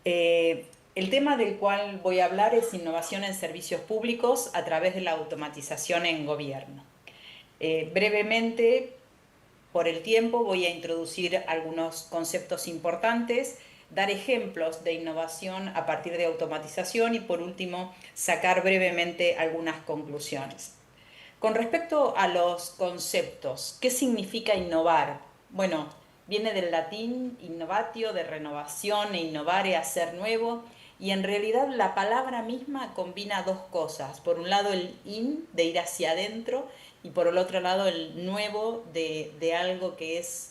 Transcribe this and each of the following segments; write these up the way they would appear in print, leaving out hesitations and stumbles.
El tema del cual voy a hablar es innovación en servicios públicos a través de la automatización en gobierno. Brevemente, por el tiempo, voy a introducir algunos conceptos importantes, dar ejemplos de innovación a partir de automatización y, por último, sacar brevemente algunas conclusiones. Con respecto a los conceptos, ¿qué significa innovar? Bueno, viene del latín innovatio, de renovación, e innovare, hacer nuevo, y en realidad la palabra misma combina dos cosas. Por un lado el in, de ir hacia adentro, y por el otro lado el nuevo, de algo que es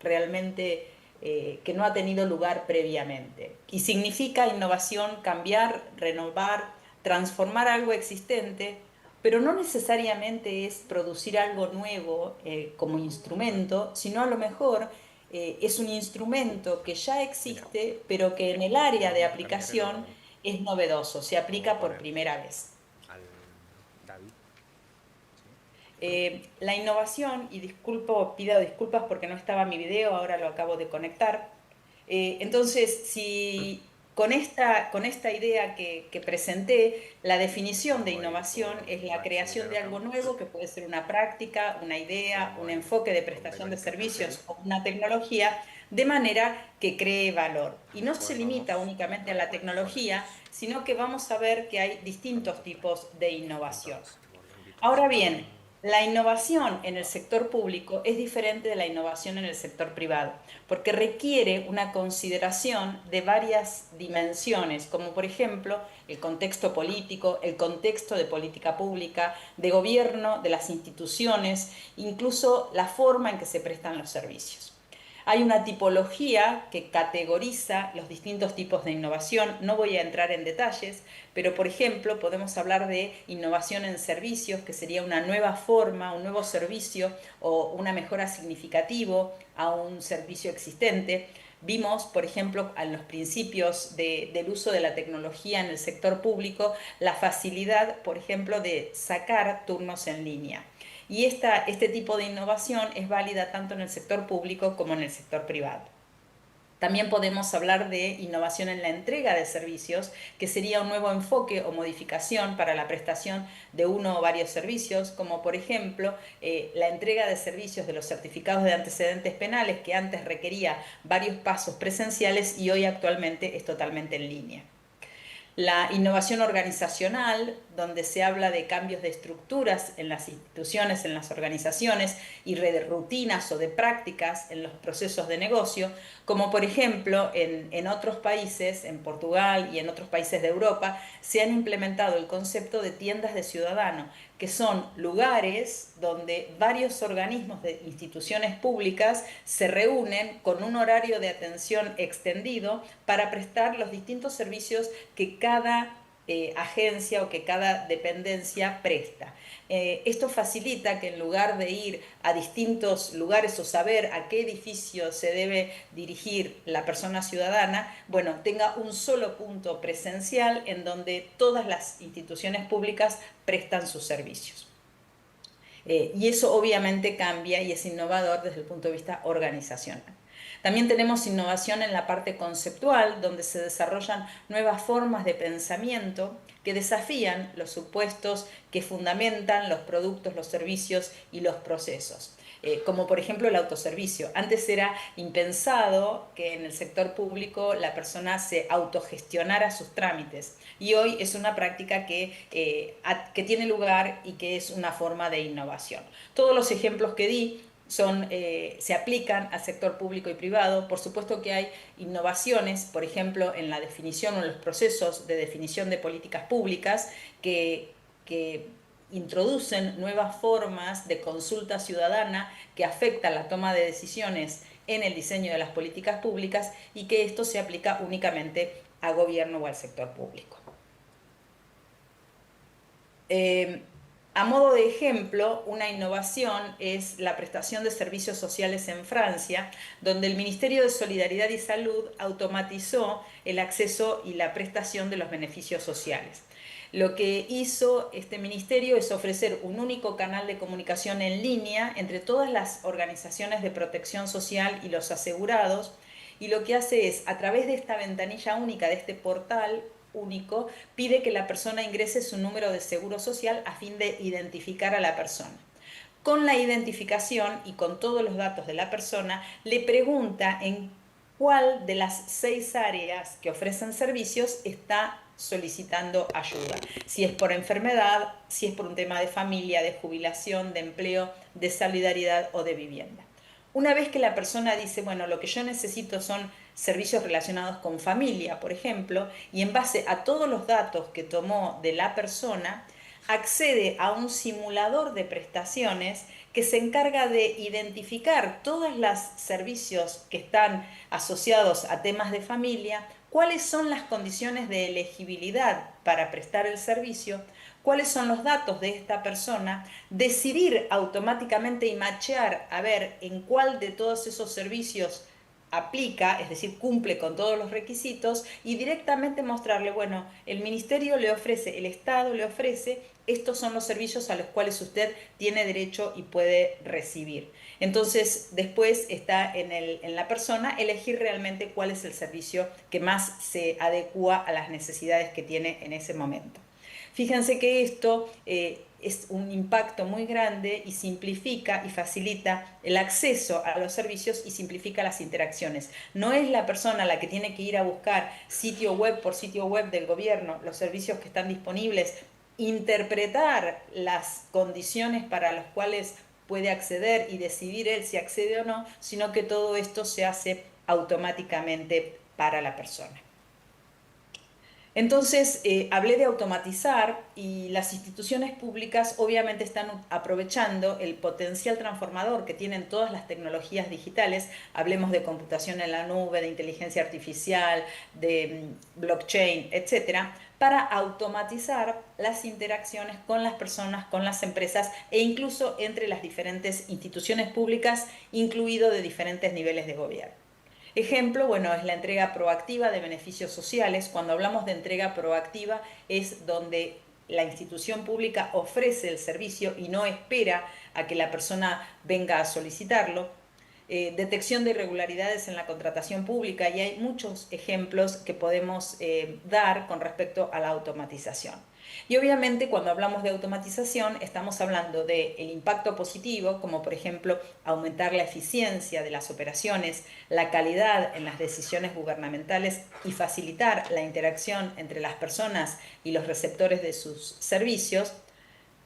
realmente que no ha tenido lugar previamente. Y significa innovación, cambiar, renovar, transformar algo existente, pero no necesariamente es producir algo nuevo como instrumento, sino a lo mejor es un instrumento que ya Mira, existe, pero que en el área de también aplicación es novedoso, se lo puedo aplica por poner primera vez. al David. ¿Sí? La innovación, y pido disculpas porque no estaba mi video, ahora lo acabo de conectar. Entonces, si con esta idea que presenté, la definición de Vamos a ir innovación por es la creación de algo Maximiliano nuevo, que puede ser una práctica, una y idea, vamos un a ir enfoque de con prestación de Verónica Castel. servicios o una tecnología, de manera que cree valor. Y no se Después limita vamos únicamente a la con tecnología, los sino que vamos a ver que hay distintos conductores. tipos de innovación. Entonces, guarda Ahora invitación. bien, la innovación en el sector público es diferente de la innovación en el sector privado, porque requiere una consideración de varias dimensiones, como por ejemplo el contexto político, el contexto de política pública, de gobierno, de las instituciones, incluso la forma en que se prestan los servicios. Hay una tipología que categoriza los distintos tipos de innovación. No voy a entrar en detalles, pero por ejemplo podemos hablar de innovación en servicios, que sería una nueva forma, un nuevo servicio o una mejora significativa a un servicio existente. Vimos, por ejemplo, en los principios del uso de la tecnología en el sector público, la facilidad, por ejemplo, de sacar turnos en línea. Y este tipo de innovación es válida tanto en el sector público como en el sector privado. También podemos hablar de innovación en la entrega de servicios, que sería un nuevo enfoque o modificación para la prestación de uno o varios servicios, como por ejemplo la entrega de servicios de los certificados de antecedentes penales, que antes requería varios pasos presenciales y hoy actualmente es totalmente en línea. La innovación organizacional, donde se habla de cambios de estructuras en las instituciones, en las organizaciones, y de rutinas o de prácticas en los procesos de negocio, como por ejemplo en otros países, en Portugal y en otros países de Europa, se han implementado el concepto de tiendas de ciudadano, que son lugares donde varios organismos de instituciones públicas se reúnen con un horario de atención extendido para prestar los distintos servicios que cada agencia o que cada dependencia presta. Esto facilita que en lugar de ir a distintos lugares o saber a qué edificio se debe dirigir la persona ciudadana, bueno, tenga un solo punto presencial en donde todas las instituciones públicas prestan sus servicios. Y eso obviamente cambia y es innovador desde el punto de vista organizacional. También tenemos innovación en la parte conceptual, donde se desarrollan nuevas formas de pensamiento que desafían los supuestos que fundamentan los productos, los servicios y los procesos. Como por ejemplo el autoservicio. Antes era impensado que en el sector público la persona se autogestionara sus trámites y hoy es una práctica que tiene lugar y que es una forma de innovación. Todos los ejemplos que di se aplican al sector público y privado. Por supuesto que hay innovaciones, por ejemplo, en la definición o en los procesos de definición de políticas públicas que introducen nuevas formas de consulta ciudadana que afectan la toma de decisiones en el diseño de las políticas públicas y que esto se aplica únicamente a gobierno o al sector público. Eh, a modo de ejemplo, una innovación es la prestación de servicios sociales en Francia, donde el Ministerio de Solidaridad y Salud automatizó el acceso y la prestación de los beneficios sociales. Lo que hizo este ministerio es ofrecer un único canal de comunicación en línea entre todas las organizaciones de protección social y los asegurados, y lo que hace es, a través de esta ventanilla única, de este portal único, pide que la persona ingrese su número de seguro social a fin de identificar a la persona. Con la identificación y con todos los datos de la persona, le pregunta en cuál de las 6 áreas que ofrecen servicios está solicitando ayuda. Si es por enfermedad, si es por un tema de familia, de jubilación, de empleo, de solidaridad o de vivienda. Una vez que la persona dice, bueno, lo que yo necesito son servicios relacionados con familia, por ejemplo, y en base a todos los datos que tomó de la persona, accede a un simulador de prestaciones que se encarga de identificar todos los servicios que están asociados a temas de familia, cuáles son las condiciones de elegibilidad para prestar el servicio, cuáles son los datos de esta persona, decidir automáticamente y machear a ver en cuál de todos esos servicios aplica, es decir, cumple con todos los requisitos, y directamente mostrarle, bueno, el ministerio le ofrece, el Estado le ofrece, estos son los servicios a los cuales usted tiene derecho y puede recibir. Entonces, después está en la persona elegir realmente cuál es el servicio que más se adecua a las necesidades que tiene en ese momento. Fíjense que esto es un impacto muy grande y simplifica y facilita el acceso a los servicios y simplifica las interacciones. No es la persona la que tiene que ir a buscar sitio web por sitio web del gobierno, los servicios que están disponibles, interpretar las condiciones para las cuales puede acceder y decidir él si accede o no, sino que todo esto se hace automáticamente para la persona. Entonces, hablé de automatizar y las instituciones públicas obviamente están aprovechando el potencial transformador que tienen todas las tecnologías digitales, hablemos de computación en la nube, de inteligencia artificial, de blockchain, etcétera, para automatizar las interacciones con las personas, con las empresas e incluso entre las diferentes instituciones públicas, incluido de diferentes niveles de gobierno. Ejemplo, bueno, es la entrega proactiva de beneficios sociales. Cuando hablamos de entrega proactiva es donde la institución pública ofrece el servicio y no espera a que la persona venga a solicitarlo. Detección de irregularidades en la contratación pública, y hay muchos ejemplos que podemos dar con respecto a la automatización. Y obviamente cuando hablamos de automatización estamos hablando del impacto positivo, como por ejemplo aumentar la eficiencia de las operaciones, la calidad en las decisiones gubernamentales y facilitar la interacción entre las personas y los receptores de sus servicios,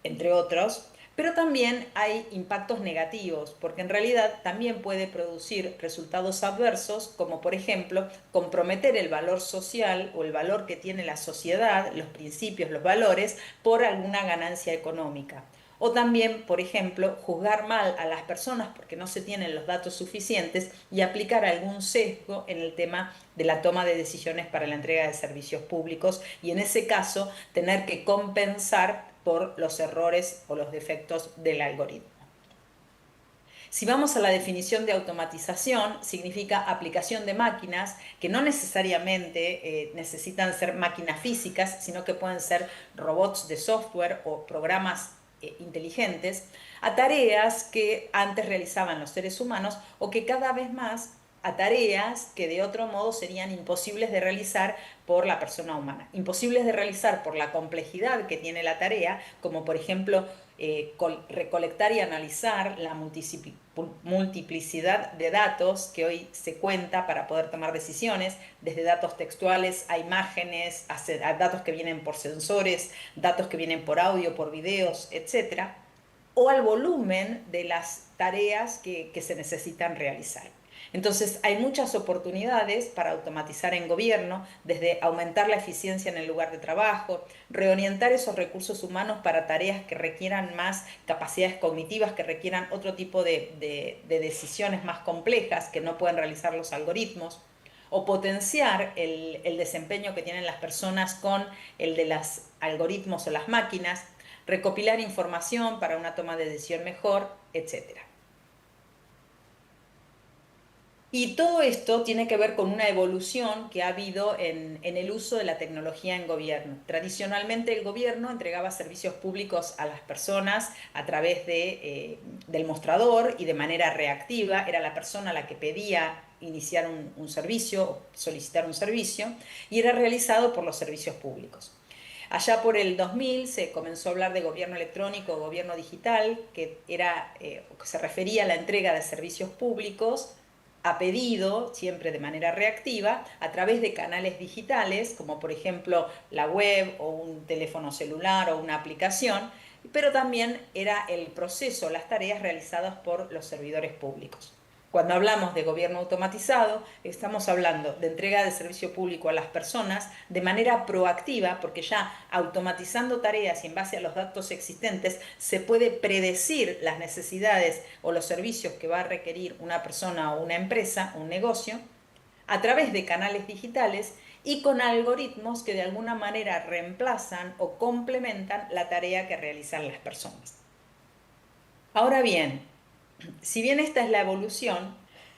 entre otros. Pero también hay impactos negativos, porque en realidad también puede producir resultados adversos, como por ejemplo comprometer el valor social o el valor que tiene la sociedad, los principios, los valores, por alguna ganancia económica. O también, por ejemplo, juzgar mal a las personas porque no se tienen los datos suficientes y aplicar algún sesgo en el tema de la toma de decisiones para la entrega de servicios públicos, y en ese caso tener que compensar por los errores o los defectos del algoritmo. Si vamos a la definición de automatización, significa aplicación de máquinas que no necesariamente necesitan ser máquinas físicas, sino que pueden ser robots de software o programas inteligentes, a tareas que antes realizaban los seres humanos o que cada vez más a tareas que de otro modo serían imposibles de realizar por la persona humana. Imposibles de realizar por la complejidad que tiene la tarea, como por ejemplo recolectar y analizar la multiplicidad de datos que hoy se cuenta para poder tomar decisiones, desde datos textuales a imágenes, a datos que vienen por sensores, datos que vienen por audio, por videos, etcétera, o al volumen de las tareas que se necesitan realizar. Entonces, hay muchas oportunidades para automatizar en gobierno, desde aumentar la eficiencia en el lugar de trabajo, reorientar esos recursos humanos para tareas que requieran más capacidades cognitivas, que requieran otro tipo de decisiones más complejas que no pueden realizar los algoritmos, o potenciar el desempeño que tienen las personas con el de los algoritmos o las máquinas, recopilar información para una toma de decisión mejor, etc. Y todo esto tiene que ver con una evolución que ha habido en el uso de la tecnología en gobierno. Tradicionalmente el gobierno entregaba servicios públicos a las personas a través del mostrador y de manera reactiva. Era la persona la que pedía iniciar un servicio o solicitar un servicio y era realizado por los servicios públicos. Allá por el 2000 se comenzó a hablar de gobierno electrónico o gobierno digital, que que se refería a la entrega de servicios públicos a pedido, siempre de manera reactiva, a través de canales digitales, como por ejemplo la web o un teléfono celular o una aplicación, pero también era el proceso, las tareas realizadas por los servidores públicos. Cuando hablamos de gobierno automatizado, estamos hablando de entrega de servicio público a las personas de manera proactiva, porque ya automatizando tareas y en base a los datos existentes se puede predecir las necesidades o los servicios que va a requerir una persona o una empresa, un negocio, a través de canales digitales y con algoritmos que de alguna manera reemplazan o complementan la tarea que realizan las personas. Ahora bien, si bien esta es la evolución,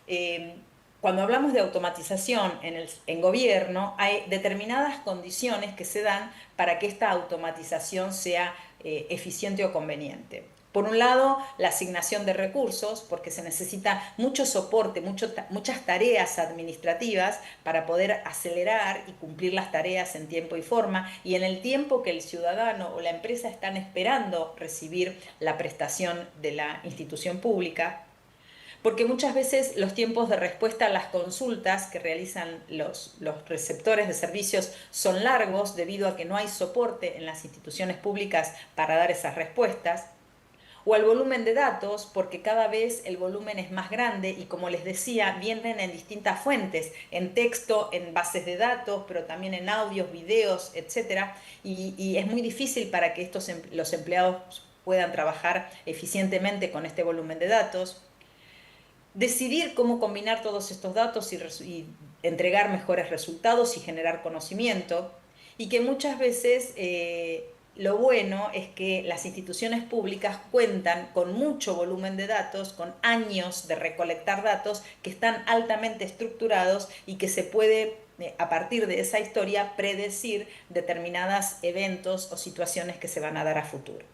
eh, cuando hablamos de automatización en gobierno, hay determinadas condiciones que se dan para que esta automatización sea eficiente o conveniente. Por un lado, la asignación de recursos, porque se necesita mucho soporte, muchas tareas administrativas para poder acelerar y cumplir las tareas en tiempo y forma, y en el tiempo que el ciudadano o la empresa están esperando recibir la prestación de la institución pública, porque muchas veces los tiempos de respuesta a las consultas que realizan los receptores de servicios son largos debido a que no hay soporte en las instituciones públicas para dar esas respuestas, o al volumen de datos, porque cada vez el volumen es más grande y como les decía, vienen en distintas fuentes, en texto, en bases de datos, pero también en audios, videos, etcétera, y es muy difícil para que los empleados puedan trabajar eficientemente con este volumen de datos. Decidir cómo combinar todos estos datos y entregar mejores resultados y generar conocimiento, y que muchas veces lo bueno es que las instituciones públicas cuentan con mucho volumen de datos, con años de recolectar datos que están altamente estructurados y que se puede, a partir de esa historia, predecir determinados eventos o situaciones que se van a dar a futuro.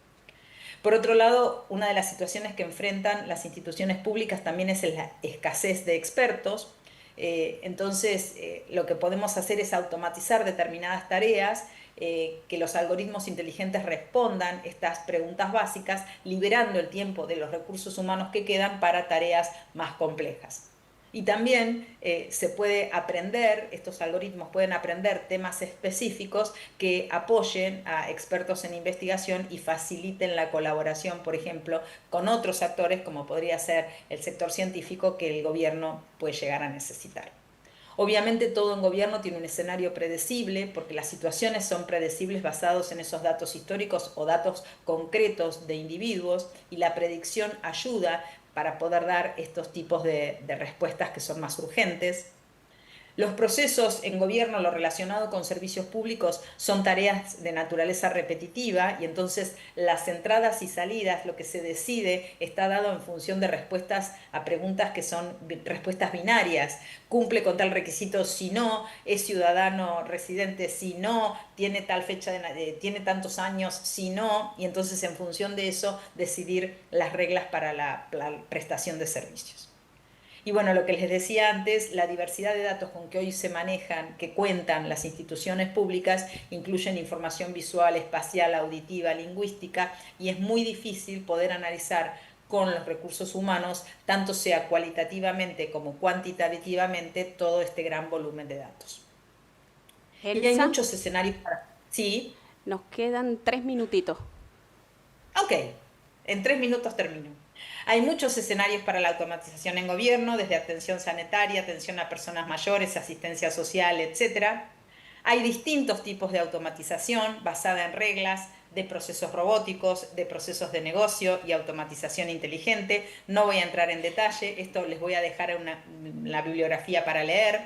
Por otro lado, una de las situaciones que enfrentan las instituciones públicas también es la escasez de expertos. Entonces, lo que podemos hacer es automatizar determinadas tareas, que los algoritmos inteligentes respondan estas preguntas básicas, liberando el tiempo de los recursos humanos que quedan para tareas más complejas. Y también se puede aprender, estos algoritmos pueden aprender temas específicos que apoyen a expertos en investigación y faciliten la colaboración, por ejemplo, con otros actores, como podría ser el sector científico, que el gobierno puede llegar a necesitar. Obviamente todo en gobierno tiene un escenario predecible, porque las situaciones son predecibles basados en esos datos históricos o datos concretos de individuos, y la predicción ayuda para poder dar estos tipos de respuestas que son más urgentes. Los procesos en gobierno, lo relacionado con servicios públicos, son tareas de naturaleza repetitiva, y entonces las entradas y salidas, lo que se decide, está dado en función de respuestas a preguntas que son respuestas binarias. Cumple con tal requisito si no, es ciudadano residente si no, tiene tal fecha, tiene tantos años si no, y entonces en función de eso decidir las reglas para la prestación de servicios. Y bueno, lo que les decía antes, la diversidad de datos con que hoy se manejan, que cuentan las instituciones públicas, incluyen información visual, espacial, auditiva, lingüística, y es muy difícil poder analizar con los recursos humanos, tanto sea cualitativamente como cuantitativamente, todo este gran volumen de datos. Y hay Elsa, muchos escenarios para... Sí, nos quedan 3 minutitos. ok, en 3 minutos termino. Hay muchos escenarios para la automatización en gobierno, desde atención sanitaria, atención a personas mayores, asistencia social, etcétera. Hay distintos tipos de automatización basada en reglas de procesos robóticos, de procesos de negocio y automatización inteligente. No voy a entrar en detalle, esto les voy a dejar la bibliografía para leer.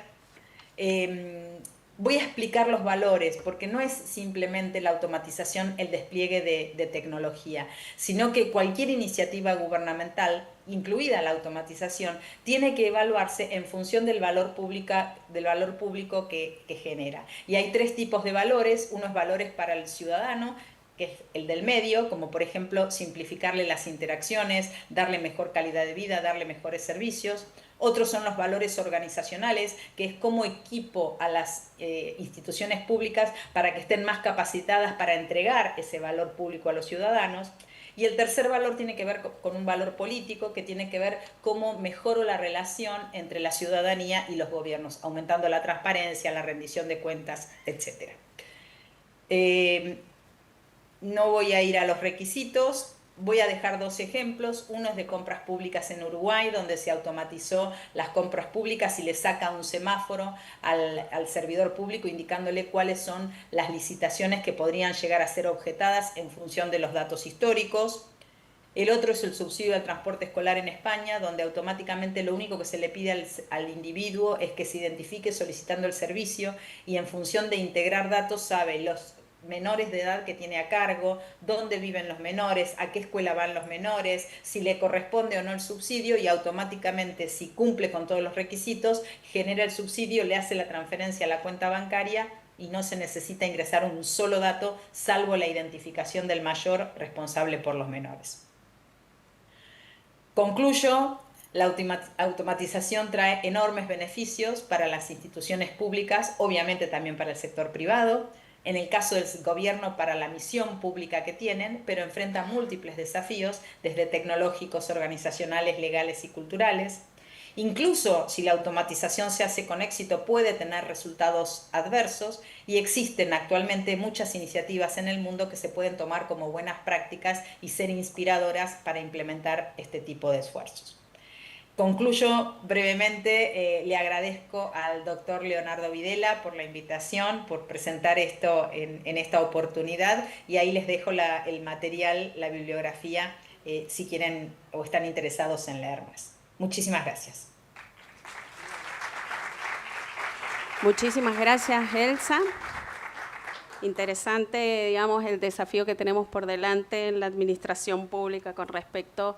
Eh, Voy a explicar los valores, porque no es simplemente la automatización, el despliegue de tecnología, sino que cualquier iniciativa gubernamental, incluida la automatización, tiene que evaluarse en función del valor público que genera. Y hay tres tipos de valores: unos valores para el ciudadano, que es el del medio, como por ejemplo simplificarle las interacciones, darle mejor calidad de vida, darle mejores servicios. Otros son los valores organizacionales, que es cómo equipo a las instituciones públicas para que estén más capacitadas para entregar ese valor público a los ciudadanos. Y el tercer valor tiene que ver con un valor político, que tiene que ver cómo mejoro la relación entre la ciudadanía y los gobiernos, aumentando la transparencia, la rendición de cuentas, etc. No voy a ir a los requisitos. Voy a dejar dos ejemplos. Uno es de compras públicas en Uruguay, donde se automatizó las compras públicas y le saca un semáforo al servidor público indicándole cuáles son las licitaciones que podrían llegar a ser objetadas en función de los datos históricos. El otro es el subsidio al transporte escolar en España, donde automáticamente lo único que se le pide al individuo es que se identifique solicitando el servicio, y en función de integrar datos sabe los menores de edad que tiene a cargo, dónde viven los menores, a qué escuela van los menores, si le corresponde o no el subsidio, y automáticamente, si cumple con todos los requisitos, genera el subsidio, le hace la transferencia a la cuenta bancaria y no se necesita ingresar un solo dato, salvo la identificación del mayor responsable por los menores. Concluyo. La automatización trae enormes beneficios para las instituciones públicas, obviamente también para el sector privado. En el caso del gobierno, para la misión pública que tienen, pero enfrenta múltiples desafíos, desde tecnológicos, organizacionales, legales y culturales. Incluso si la automatización se hace con éxito, puede tener resultados adversos, y existen actualmente muchas iniciativas en el mundo que se pueden tomar como buenas prácticas y ser inspiradoras para implementar este tipo de esfuerzos. Concluyo brevemente. Le agradezco al doctor Leonardo Videla por la invitación, por presentar esto en esta oportunidad, y ahí les dejo el material, la bibliografía, si quieren o están interesados en leer más. Muchísimas gracias. Muchísimas gracias, Elsa. Interesante, digamos, el desafío que tenemos por delante en la administración pública con respecto